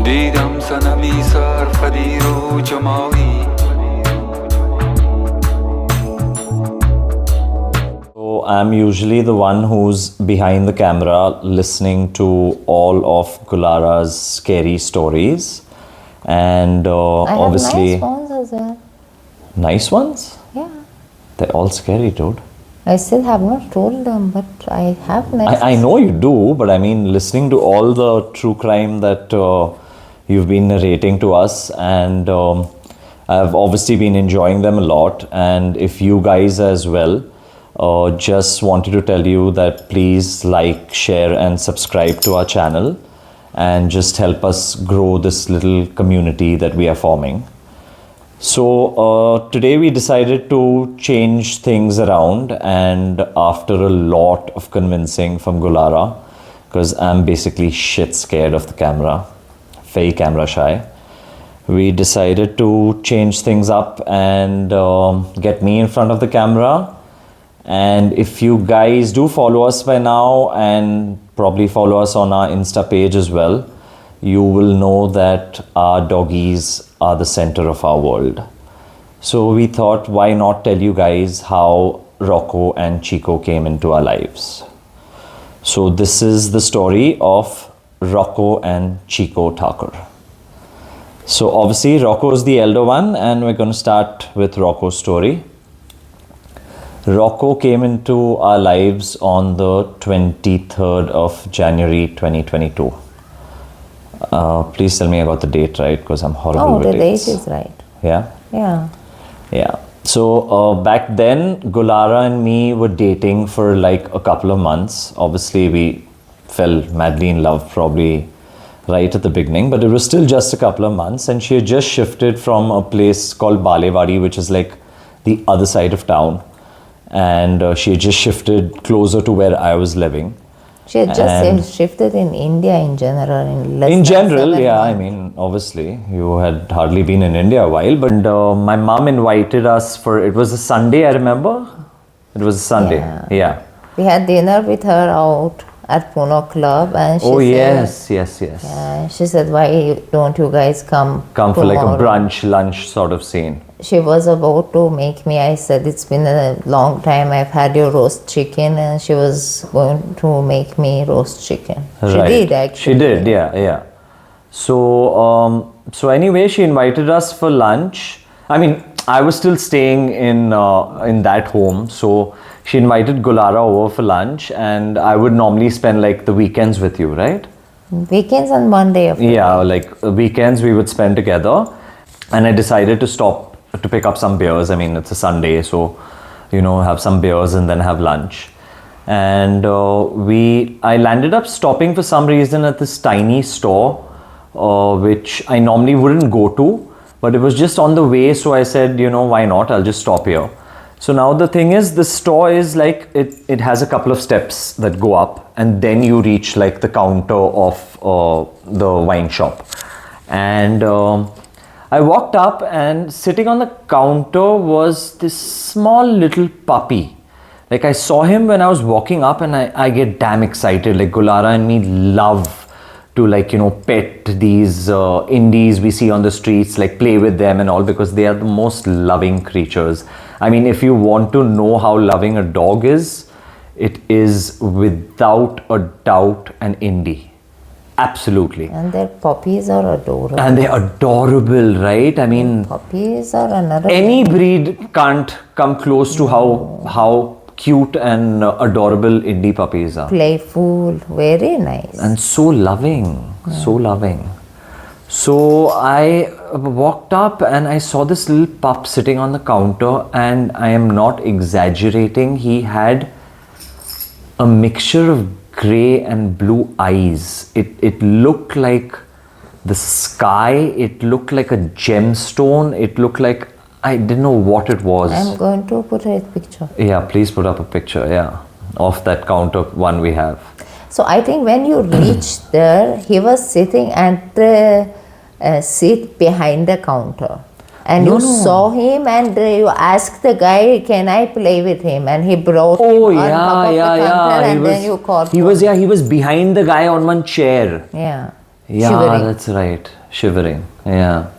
دیدم صنمی سرفدی رو جمالی. So I'm usually the one who's behind the camera listening to all of Golara's scary stories, and I obviously have nice ones as well. Nice ones? Yeah. They're all scary, dude. I still have not told them, but I have nice. I know you do, but I mean, listening to all the true crime that you've been narrating to us, and I've obviously been enjoying them a lot. And if you guys as well, just wanted to tell you that please like, share, and subscribe to our channel, and just help us grow this little community that we are forming. So today we decided to change things around, and after a lot of convincing from Golara, because I'm basically shit scared of the camera, very camera shy, we decided to change things up and get me in front of the camera. And if you guys do follow us by now, and probably follow us on our Insta page as well, you will know that our doggies are the center of our world. So we thought, why not tell you guys how Rocco and Chicco came into our lives. So this is the story of Rocco and Chicco Thakur. So obviously Rocco is the elder one, and we're going to start with Rocco's story. Rocco came into our lives on the 23rd of January 2022. Please tell me I got the date right, because I'm horrible with dates. The date is right. Yeah? Yeah. Yeah. So back then, Golara and me were dating for like a couple of months. Obviously, we fell madly in love probably right at the beginning, but it was still just a couple of months. And she had just shifted from a place called Balewadi, which is like the other side of town. And she had just shifted closer to where I was living. She had just shifted in India in general. In general, yeah, I mean, obviously, you had hardly been in India a while, but my mom invited us for, it was a Sunday, I remember. It was a Sunday, yeah. We had dinner with her out at Puno Club, and she said, yes. Yeah, she said, why don't you guys come for like a brunch, lunch sort of scene. She was about to make me, I said, it's been a long time, I've had your roast chicken, and she was going to make me roast chicken. She did actually. She did, yeah. So, anyway, she invited us for lunch. I mean, I was still staying in that home, so she invited Golara over for lunch, and I would normally spend like the weekends with you, right? Weekends and Monday. Yeah, like weekends we would spend together, and I decided to stop to pick up some beers. I mean, it's a Sunday, so, have some beers and then have lunch. And I landed up stopping for some reason at this tiny store, which I normally wouldn't go to, but it was just on the way. So I said, why not? I'll just stop here. So now the thing is, the store is like, it has a couple of steps that go up, and then you reach like the counter of the wine shop. And I walked up, and sitting on the counter was this small little puppy. Like, I saw him when I was walking up, and I get damn excited. Like, Golara and me love to pet these indies we see on the streets, like play with them and all, because they are the most loving creatures. I mean, if you want to know how loving a dog is, it is without a doubt an indie. Absolutely. And their puppies are adorable. And they're adorable, right? I mean, puppies are another. Any breed can't come close to how cute and adorable indie puppies are. Playful, very nice. And so loving, so loving. So I walked up and I saw this little pup sitting on the counter, and I am not exaggerating. He had a mixture of grey and blue eyes. It looked like the sky. It looked like a gemstone. It looked like, I didn't know what it was. I'm going to put a picture. Yeah, please put up a picture, of that counter one we have. So I think when you reached there, he was sitting at the seat behind the counter. And you saw him, and you asked the guy, can I play with him? And he brought him on top of the counter, and then you caught him. He was behind the guy on one chair. Yeah. Yeah, Shivering. that's right. Shivering. Yeah.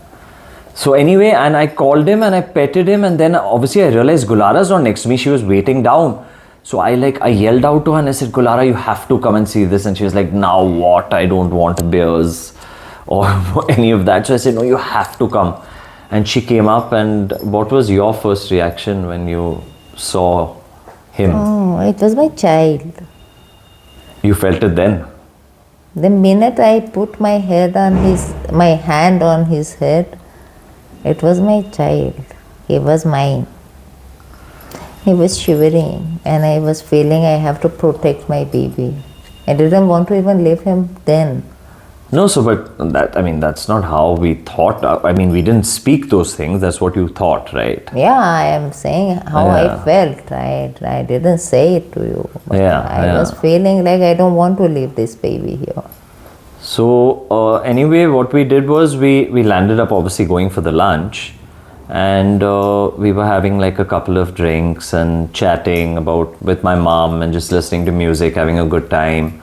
So anyway, and I called him and I petted him, and then obviously I realized Gulara's not next to me. She was waiting down. So I yelled out to her and I said, Gulara, you have to come and see this. And she was like, now what? I don't want bears or any of that. So I said, no, you have to come. And she came up. And what was your first reaction when you saw him? Oh, it was my child. You felt it then? The minute I put my hand on his head, it was my child. He was mine. He was shivering and I was feeling I have to protect my baby. I didn't want to even leave him then. No, so but that's not how we thought. I mean, we didn't speak those things. That's what you thought, right? Yeah, I am saying how I felt, right? I didn't say it to you. But I was feeling like I don't want to leave this baby here. So anyway, what we did was we landed up obviously going for the lunch, and we were having like a couple of drinks and chatting with my mom and just listening to music, having a good time.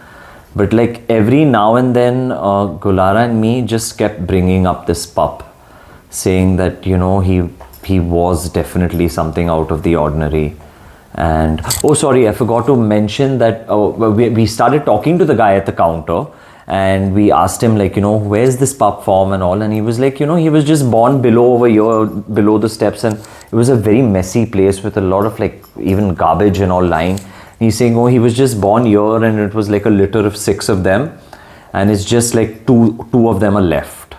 But like every now and then, Gulara and me just kept bringing up this pup, saying that, you know, he was definitely something out of the ordinary. And oh, sorry, I forgot to mention that we started talking to the guy at the counter, and we asked him, like, you know, where's this pup from and all, and he was like, you know, he was just born over here, below the steps, and it was a very messy place with a lot of like even garbage and all lying. He's saying, oh, he was just born here and it was like a litter of 6 of them, and it's just like two of them are left.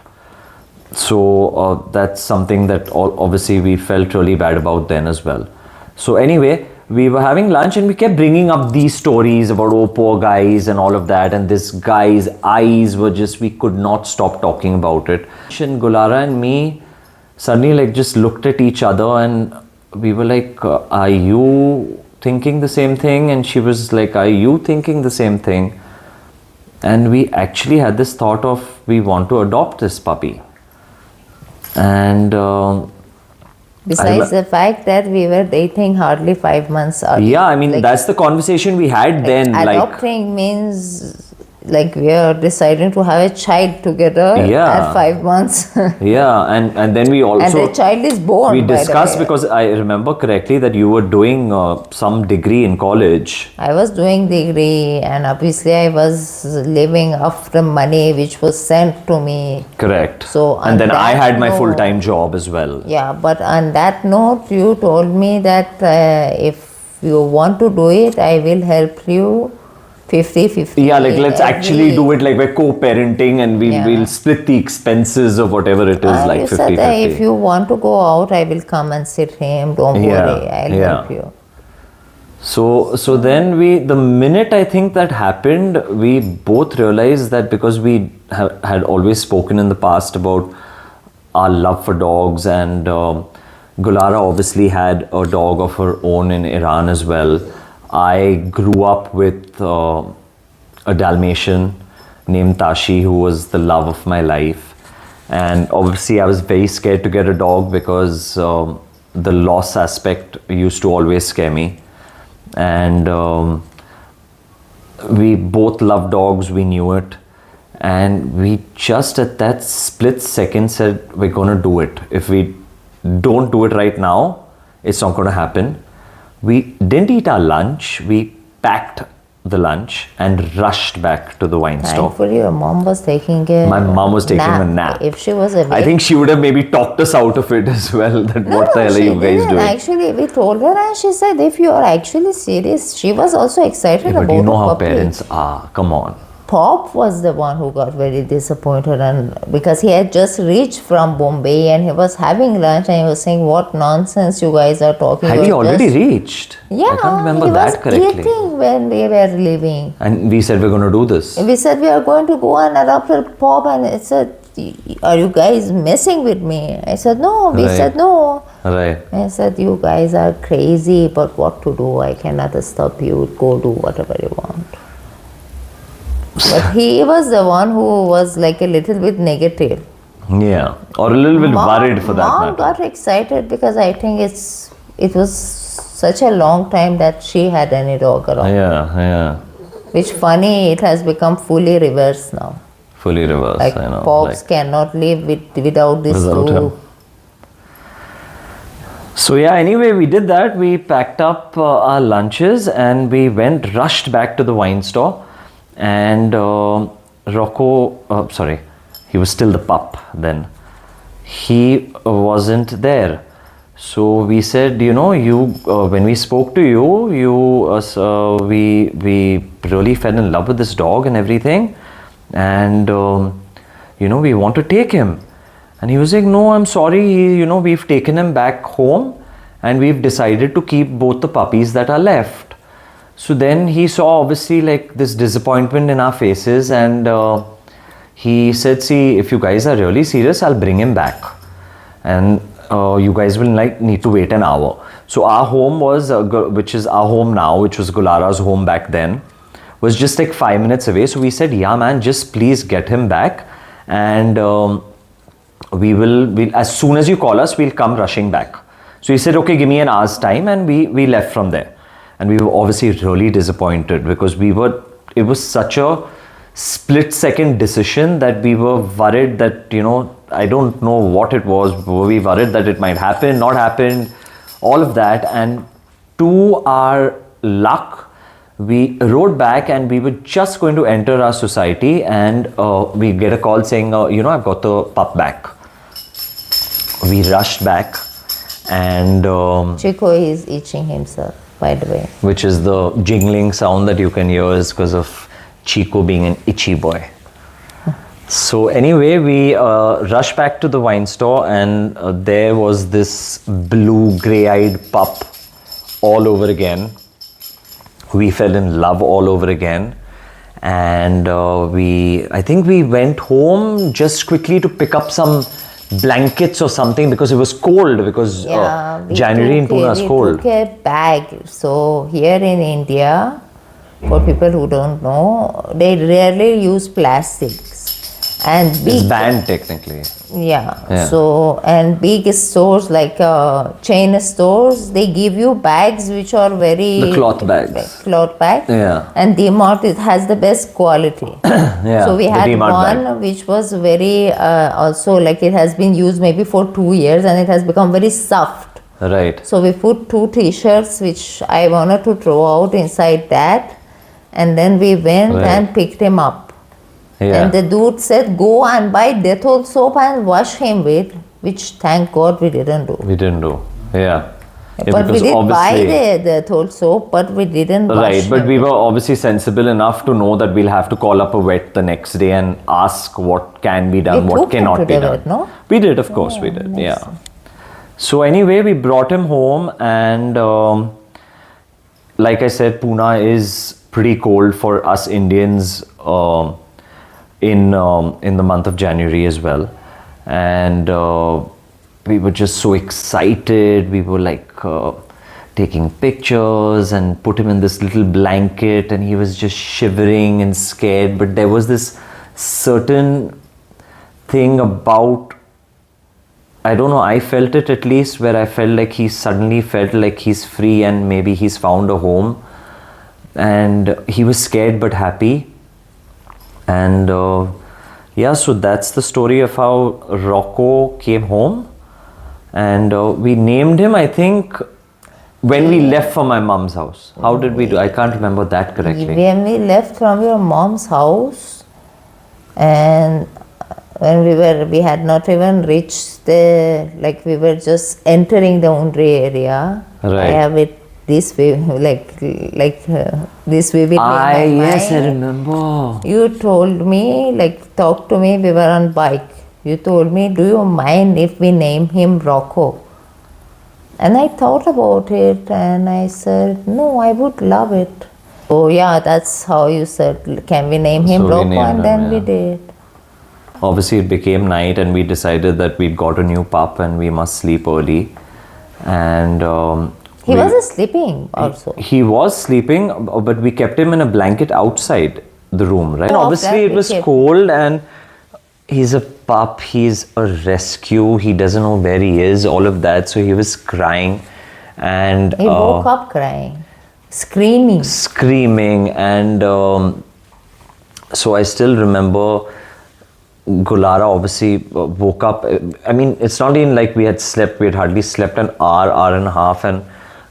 So that's something that obviously we felt really bad about then as well. So anyway, we were having lunch and we kept bringing up these stories about, oh, poor guys and all of that, and this guy's eyes were just, we could not stop talking about it. And Gulara and me suddenly like just looked at each other and we were like, are you thinking the same thing? And she was like, are you thinking the same thing? And we actually had this thought of, we want to adopt this puppy. And besides the fact that we were dating hardly 5 months. Yeah, I mean, like, that's the conversation we had then. Adopting means like we are deciding to have a child together at 5 months. Yeah, and then we also... And the child is born, we discussed, because I remember correctly that you were doing some degree in college. I was doing degree, and obviously I was living off the money which was sent to me. Correct. So and then I had my full-time job as well. Yeah, but on that note, you told me that if you want to do it, I will help you 50-50. Yeah, like let's actually do it like we're co-parenting, and we'll split the expenses of whatever it is, like 50-50. If you want to go out, I will come and sit him. Don't worry, I'll help you. So then the minute I think that happened, we both realized that, because we had always spoken in the past about our love for dogs, and Gulara obviously had a dog of her own in Iran as well. I grew up with a Dalmatian named Tashi, who was the love of my life. And obviously I was very scared to get a dog, because the loss aspect used to always scare me. And we both loved dogs, we knew it. And we just at that split second said, we're going to do it. If we don't do it right now, it's not going to happen. We didn't eat our lunch. We packed the lunch and rushed back to the wine store. Thankfully, your mom was taking a My mom was taking a nap. If she was awake, I think she would have maybe talked us out of it as well. That what the hell are you guys doing? Actually, we told her, and she said, if you are actually serious, she was also excited about it. But you know how parents are. Come on. Pop was the one who got very disappointed, and because he had just reached from Bombay and he was having lunch and he was saying, what nonsense you guys are talking about. Had he already reached? Yeah, I can't remember that correctly. He was eating when we were leaving. And we said we're going to do this. We said we are going to go and adopt a Pop, and it said, are you guys messing with me? I said, no. We said, no. Right. I said, you guys are crazy, but what to do? I cannot stop you. Go do whatever you want. But he was the one who was like a little bit negative. Yeah, or a little bit worried for that matter. Mom got excited because I think it was such a long time that she had any dog around. Yeah. Which funny, it has become fully reversed now. fully reversed. Like I know. Pops cannot live without this Without too. him. So yeah, anyway, we did that. We packed up our lunches and we rushed back to the wine store. And Rocco, sorry, he was still the pup then. He wasn't there. So we said, when we spoke to you, we really fell in love with this dog and everything. And, we want to take him. And he was like, no, I'm sorry, we've taken him back home and we've decided to keep both the puppies that are left. So then he saw obviously like this disappointment in our faces and he said, see, if you guys are really serious, I'll bring him back. And you guys will need to wait an hour. So our home was, which is our home now, which was Golara's home back then, was just like 5 minutes away. So we said, yeah, man, just please get him back. And we'll as soon as you call us, we'll come rushing back. So he said, okay, give me an hour's time. And we left from there. And we were obviously really disappointed because it was such a split-second decision that we were worried that, I don't know what it was. Were we worried that it might happen, not happen, all of that. And to our luck, we rode back and we were just going to enter our society and we get a call saying, I've got the pup back. We rushed back and... Chicco is itching himself, by the way. Which is the jingling sound that you can hear is because of Chicco being an itchy boy. So anyway, we rushed back to the wine store and there was this blue grey-eyed pup all over again. We fell in love all over again. And I think we went home just quickly to pick up some blankets or something because it was cold because January in Pune is cold. We took a bag. So here in India, for people who don't know, they rarely use plastics. And it's banned technically. Yeah. So, and big stores like chain stores, they give you bags which are the cloth bags. Cloth bags. Yeah. And DMart, it has the best quality. Yeah. So we had one bag. which was very, also like it has been used maybe for 2 years and it has become very soft. Right. So we put 2 t-shirts which I wanted to throw out inside that. And then we went and picked him up. Yeah. And the dude said, go and buy Dettol soap and wash him with, which thank God we didn't do. We didn't do, yeah. But we did buy the Dettol soap, but we didn't wash Right, but him. we were obviously sensible enough to know that we'll have to call up a vet the next day and ask what can be done, what cannot be done. Vet, no? We did, of course we did, yeah. So anyway, we brought him home and like I said, Pune is pretty cold for us Indians in the month of January as well. And we were just so excited. We were like taking pictures and put him in this little blanket and he was just shivering and scared. But there was this certain thing about, I don't know, I felt it at least, where I felt like he suddenly felt like he's free and maybe he's found a home. And he was scared but happy. And so that's the story of how Rocco came home. And we named him, I think, when we left from my mom's house. How did we do? I can't remember that correctly. When we left from your mom's house, and when we had not even reached we were just entering the Undri area. Right. I have it this way, this vividly in my Yes, I mind. remember. You told me, talk to me, we were on bike. You told me, do you mind if we name him Rocco? And I thought about it and I said, no, I would love it. Oh yeah, that's how you said, can we name him Rocco? And then we did. Obviously it became night and we decided that we'd got a new pup and we must sleep early. And he wasn't sleeping also. He was sleeping, but we kept him in a blanket outside the room, right? Oh, obviously it was cold and he's a pup, he's a rescue, he doesn't know where he is, all of that. So he was crying and... He woke up crying, screaming. And so I still remember Golara obviously woke up. I mean, it's not even like we had slept. We had hardly slept an hour and a half, and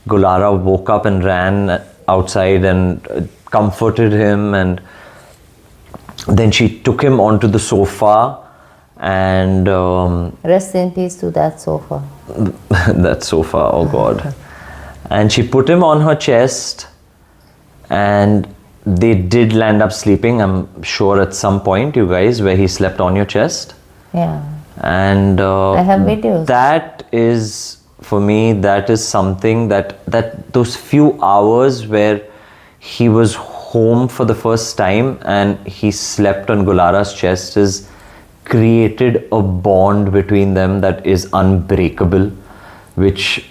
Golara woke up and ran outside and comforted him, and then she took him onto the sofa and Rest in peace to that sofa. that sofa, oh God. And she put him on her chest, and they did land up sleeping, I'm sure, at some point, you guys, where he slept on your chest. Yeah. And I have videos. that is, for me, that is something that those few hours where he was home for the first time and he slept on Golara's chest is created a bond between them that is unbreakable, which,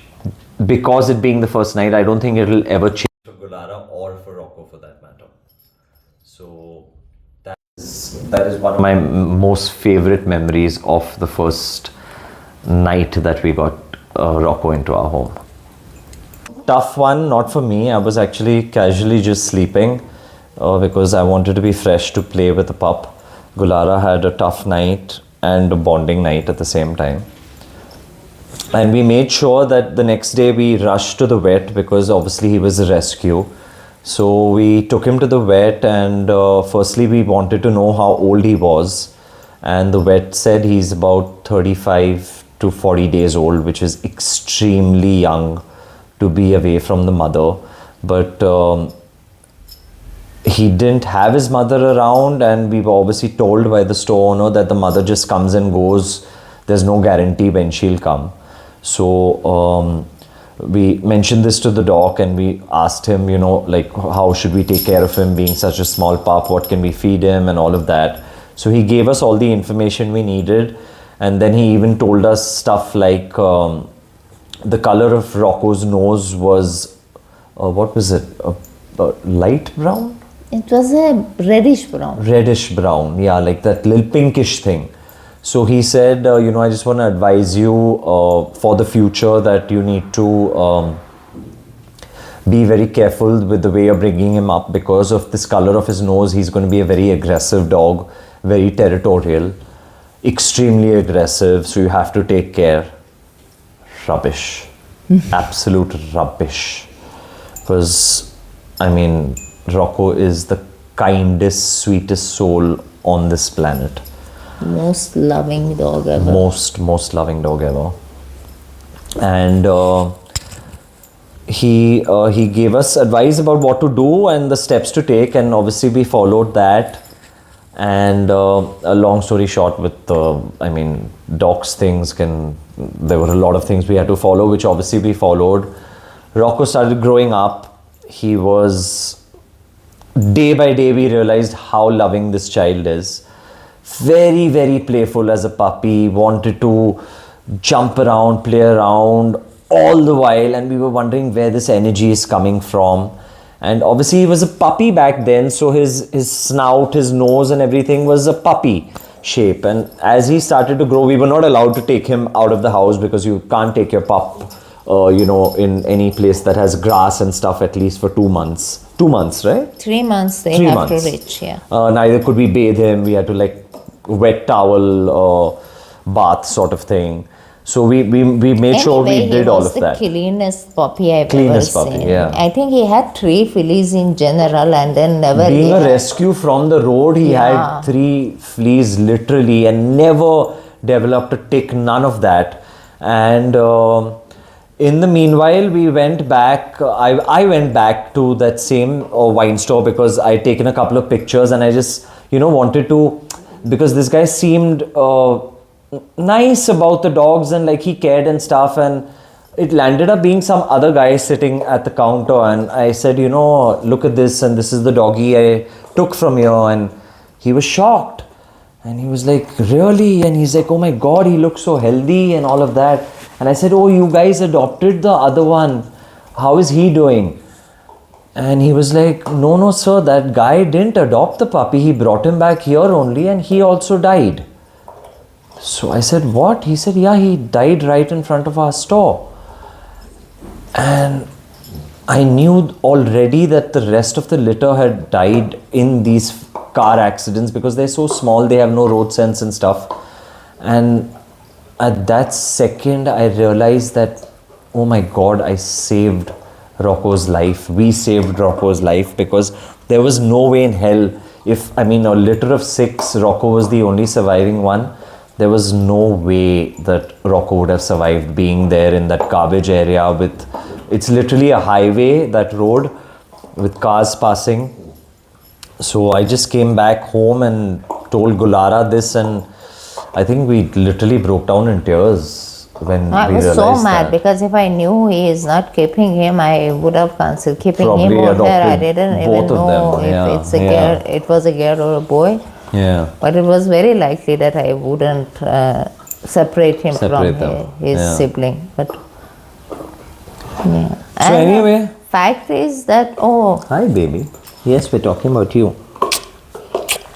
because it being the first night, I don't think it'll ever change for Golara or for Rocco for that matter. So that is one of my most favorite memories of the first night that we got Rocco into our home. Tough one, not for me. I was actually casually just sleeping because I wanted to be fresh to play with the pup. Golara had a tough night and a bonding night at the same time. And we made sure that the next day we rushed to the vet because obviously he was a rescue. So we took him to the vet, and firstly we wanted to know how old he was. And the vet said he's about 35 to 40 days old, which is extremely young to be away from the mother. But he didn't have his mother around, and we were obviously told by the store owner that the mother just comes and goes. There's no guarantee when she'll come. So we mentioned this to the doc, and we asked him, you know, like, how should we take care of him being such a small pup? What can we feed him and all of that? So he gave us all the information we needed, and then he even told us stuff like the color of Rocco's nose was, what was it? Light brown? It was a reddish brown. Reddish brown, yeah, like that little pinkish thing. So he said, you know, I just want to advise you for the future that you need to be very careful with the way you're bringing him up, because of this color of his nose. He's going to be a very aggressive dog, very territorial, extremely aggressive. So you have to take care. Rubbish. Absolute rubbish. Because, I mean, Rocco is the kindest, sweetest soul on this planet. Most loving dog ever. Most loving dog ever. And he gave us advice about what to do and the steps to take, and obviously we followed that. And a long story short, with I mean, dogs things there were a lot of things we had to follow, which obviously we followed. Rocco started growing up. He was, day by day we realized how loving this child is. Very, very playful as a puppy, wanted to jump around, play around all the while, and we were wondering where this energy is coming from. And obviously he was a puppy back then, so his snout, his nose and everything was a puppy shape. And as he started to grow, we were not allowed to take him out of the house because you can't take your pup you know, in any place that has grass and stuff, at least for 2 months. 2 months, right? 3 months they 3 have months. to reach, yeah. Neither could we bathe him. We had to like wet towel bath sort of thing. So we made sure we did all of that. He was the cleanest puppy I've Cleanest ever puppy, seen. yeah. I think he had 3 fillies in general, and then never... Being a rescue from the road, he Yeah. had 3 fleas literally, and never developed a tick, none of that. And in the meanwhile, we went back, I went back to that same wine store because I'd taken a couple of pictures, and I just, you know, wanted to, because this guy seemed nice about the dogs, and like he cared and stuff, and it landed up being some other guy sitting at the counter, and I said, you know, look at this, and this is the doggy I took from you. And he was shocked, and he was like, really? And he's like, oh my God, he looks so healthy and all of that. And I said, oh, you guys adopted the other one, how is he doing? And he was like, no sir, that guy didn't adopt the puppy, he brought him back here only, and he also died. So I said, what? He said, yeah, he died right in front of our store. And I knew already that the rest of the litter had died in these car accidents because they're so small, they have no road sense and stuff. And at that second, I realized that, oh my God, I saved Rocco's life. We saved Rocco's life because there was no way in hell, if, I mean, a litter of 6, Rocco was the only surviving one. There was no way that Rocco would have survived being there in that garbage area with, it's literally a highway, that road, with cars passing. So I just came back home and told Golara this, and I think we literally broke down in tears when I we was realized so mad that. because if I knew he is not keeping him, I would have considered keeping Probably him over there. I adopted didn't even both of know them, if yeah, it's a yeah. girl, it was a girl or a boy. Yeah. But it was very likely that I wouldn't separate him Separate from them, his yeah. sibling. But yeah. So anyway. Fact is that Hi baby. Yes, we're talking about you.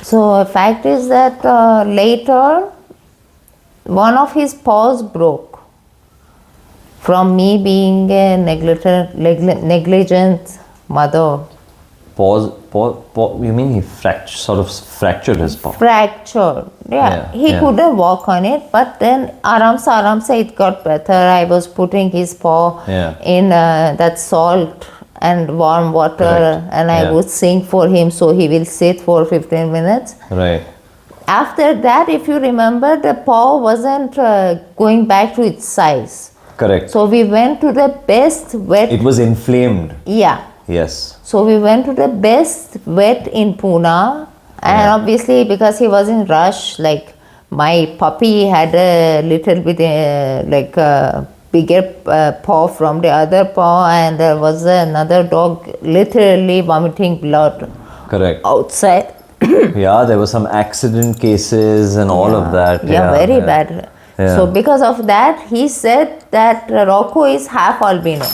so fact is that later one of his paws broke from me being a negligent mother. Pause. You mean he sort of fractured his paw? Fractured. Yeah. He yeah. couldn't walk on it, but then aram se it got better. I was putting his paw in that salt and warm water. Correct. And I would sing for him so he will sit for 15 minutes. Right. After that, if you remember, the paw wasn't going back to its size. Correct. So we went to the best vet. It was inflamed. Yeah. Yes. So we went to the best vet in Pune, and obviously because he was in rush, like my puppy had a little bit like a bigger paw from the other paw, and there was another dog literally vomiting blood. Correct. Outside. Yeah, there were some accident cases and all of that. Yeah, very bad. Yeah. So because of that, he said that Rocco is half albino,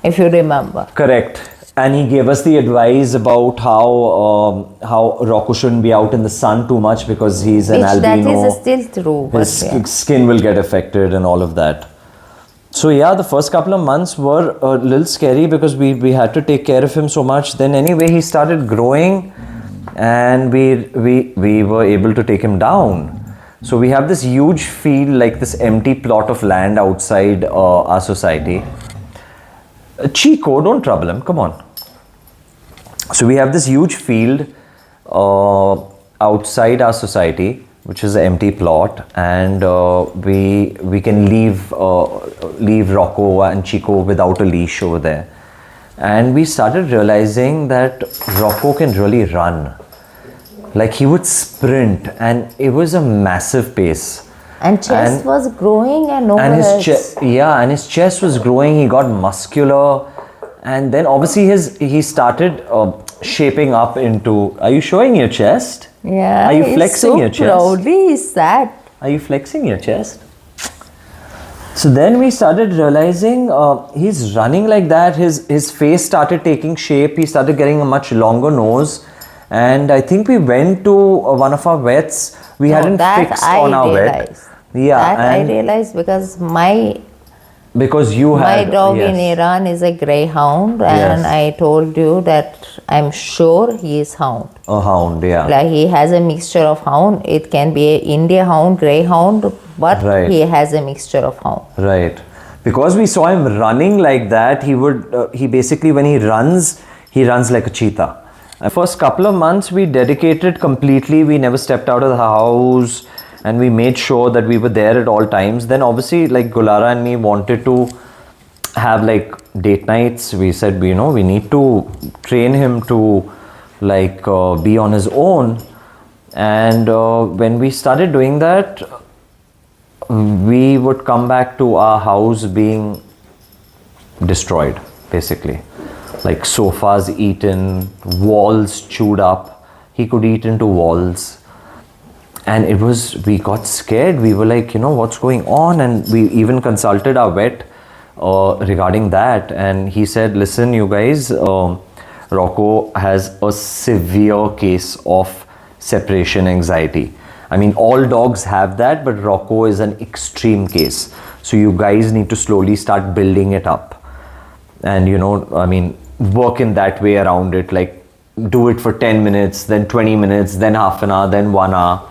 if you remember. Correct. And he gave us the advice about how Rocco shouldn't be out in the sun too much because he's an albino. That is still true. His skin will get affected and all of that. So yeah, the first couple of months were a little scary because we had to take care of him so much. Then anyway, he started growing, and we were able to take him down. So we have this huge field, like this empty plot of land outside our society. Chico, don't trouble him, come on. So we have this huge field outside our society, which is an empty plot, and we can leave Rocco and Chico without a leash over there. And we started realizing that Rocco can really run. Like he would sprint, and it was a massive pace. And chest was growing and no and his chest was growing. He got muscular, and then obviously he started shaping up into. Are you showing your chest? Yeah. Are you flexing your chest? Proudly he sat. Are you flexing your chest? So then we started realizing he's running like that. His face started taking shape. He started getting a much longer nose, and I think we went to one of our vets. We hadn't fixed on our vet. Yeah, that I realized because my dog in Iran is a greyhound, and I told you that I'm sure he is hound. A hound, yeah. Like he has a mixture of hound. It can be a India hound, greyhound, but he has a mixture of hound. Right. Because we saw him running like that, he basically, when he runs like a cheetah. The first couple of months we dedicated completely. We never stepped out of the house, and we made sure that we were there at all times. Then obviously, like Golara and me wanted to have like date nights. We said, we need to train him to like be on his own. And when we started doing that, we would come back to our house being destroyed, basically. Like sofas eaten, walls chewed up. He could eat into walls. And we got scared. We were like, what's going on? And we even consulted our vet regarding that. And he said, listen, you guys, Rocco has a severe case of separation anxiety. I mean, all dogs have that, but Rocco is an extreme case. So you guys need to slowly start building it up. And, work in that way around it. Like, do it for 10 minutes, then 20 minutes, then half an hour, then 1 hour.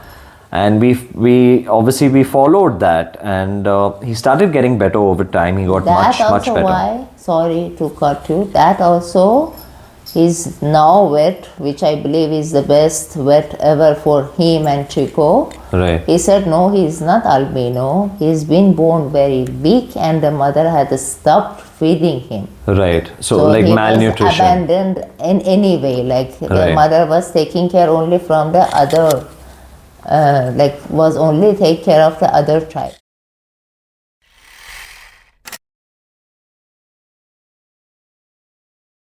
And we obviously we followed that, and he started getting better over time. He got much better. Why, sorry to cut you, that also is now vet, which I believe is the best vet ever for him and Chicco. Right. He said no, he is not albino. He's been born very weak, and the mother had stopped feeding him. Right. So like he malnutrition. was abandoned in any way. Like the Right. mother was taking care only from the other, was only take care of the other child.